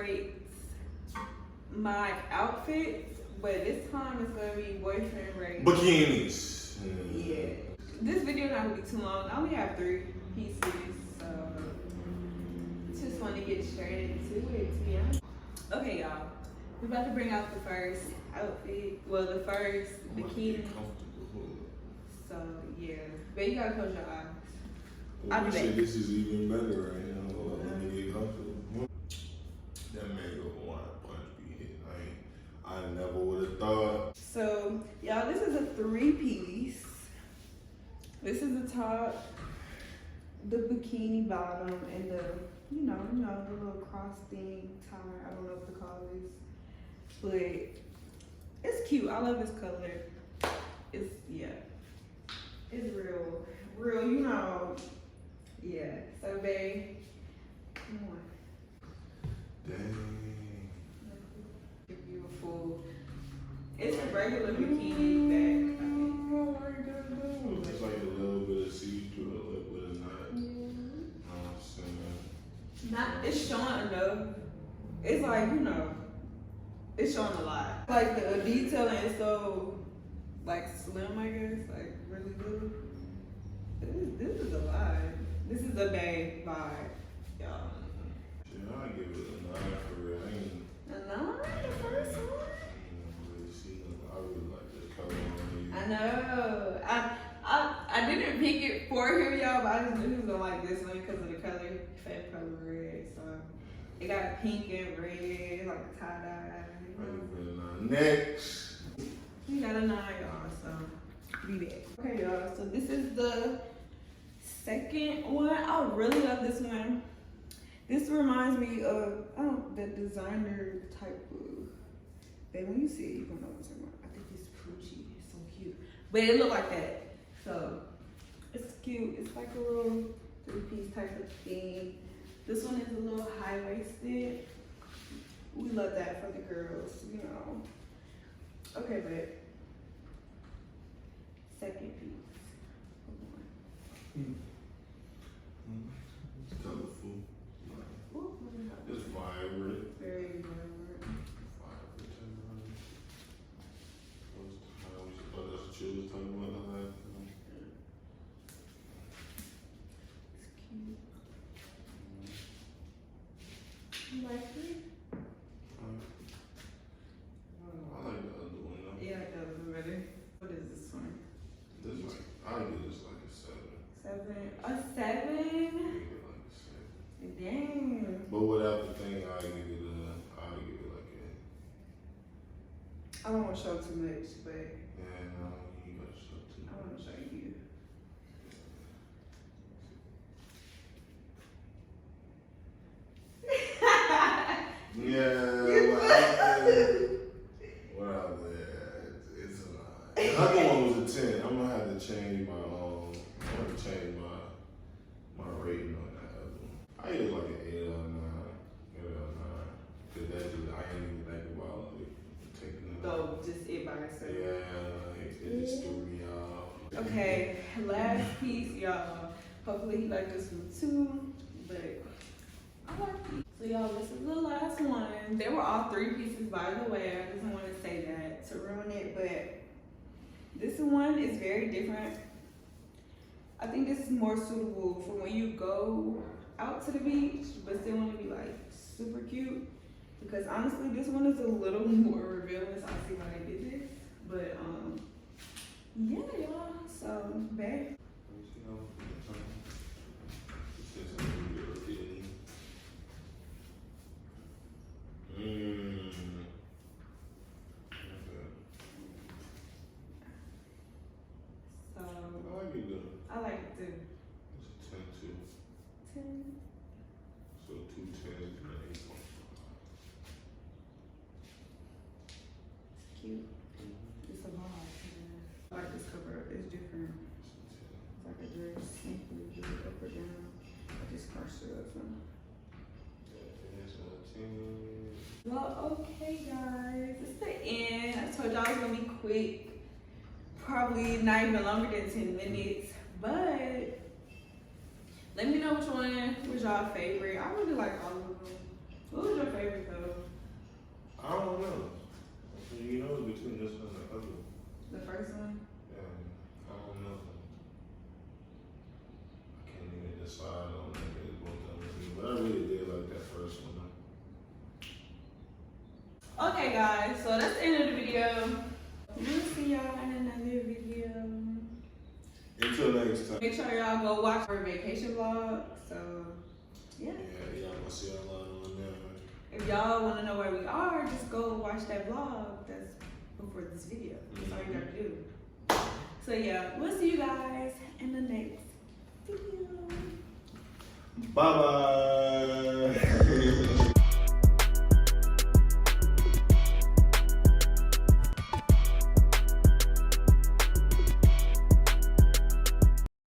celebrate my outfits, but this time it's gonna be boyfriend race. Bikinis. Yeah. This video not gonna be too long. I only have 3 pieces, so just want to get straight into it, to be honest. Okay, y'all. We're about to bring out the first outfit. Well, the first bikini. So yeah, but you gotta close your eyes. I'll be back. This is even better right now. Let me get comfortable. That mango one punch be hit. I never would have thought. So y'all, this is a 3-piece. This is the top, the bikini bottom, and the you know the little cross thing tie. I don't know what to call this, but it's cute. I love this color. It's it's real. You know. Yeah. So babe, come on. Dang. Beautiful. It's a regular bikini bag. It's like a little bit of see-through, a little bit of not. Not. It's showing enough. It's like it's showing a lot. Like the detailing is so like slim, I guess, like really good. This is a vibe. This is a babe vibe, y'all. Yeah, I give it a 9 for real. I ain't. A 9, the first one. Really see them. I really like the color on you. I know. I didn't pick it for him, y'all, but I just knew he was gonna like this one because of the color, favorite color red. So it got pink and red, like a tie dye. Next. We got a 9, y'all. So be back. Okay, y'all. So this is the second one. I really love this one. This reminds me of the designer type of. But when you see it, you're gonna know what I'm talking about. I think it's Poochie. It's so cute. But it look like that. So it's cute. It's like a little 3-piece type of thing. This one is a little high-waisted. We love that for the girls, you know. Okay, but second piece. It's colorful. Ooh, It's vibrant. very vibrant. That's what you was talking about the last time. It's cute. You like it? I like the other one though. Yeah, I like the other one better. What is this one? This like I give this like a 7. 7. A 7? I give it like a 7. Dang. But without the thing, I give it like I don't want to show too much, but yeah, no, you got stuff too. I want to show you. Yeah, well, it's a 9. The other one was a 10. I'm gonna have to change my my rating on that other one. I give it like an 8 or a 9. Give it a 9. Cause that just I ain't even think about taking it. So just it by itself. Yeah, it just threw me off. Okay, last piece, y'all. Hopefully you like this one too, but I like it. So y'all, this is the last one. They were all 3 pieces, by the way. I just want to say that to ruin it, but this one is very different. I think this is more suitable for when you go out to the beach, but still want to be like super cute. Because honestly, this one is a little more revealing, so I see why I did this. But yeah, y'all. So, babe. I like it too. It's a 10 too. 10. So 2 10s and an 8. It's cute. It's a vibe. I like this cover. It's different. It's like a dress. Simply do it up or down. I just crushed it up. So. Well, okay, guys. It's the end. I told y'all it's gonna be quick. Probably not even longer than 10 minutes. But let me know which one was y'all favorite. I really like all of them. What was your favorite though? I don't know. You know, it's between this one and the other one. The first one? Yeah, I don't know. I can't even decide on that. It's both of them. But I really did like that first one. Okay guys, so that's the end of the video. We'll see y'all in another video. Until next time. Make sure y'all go watch our vacation vlog. So, yeah. Yeah, y'all gonna see a lot on there. If y'all want to know where we are, just go watch that vlog that's before this video. That's all you gotta do. So yeah, we'll see you guys in the next video. Bye bye.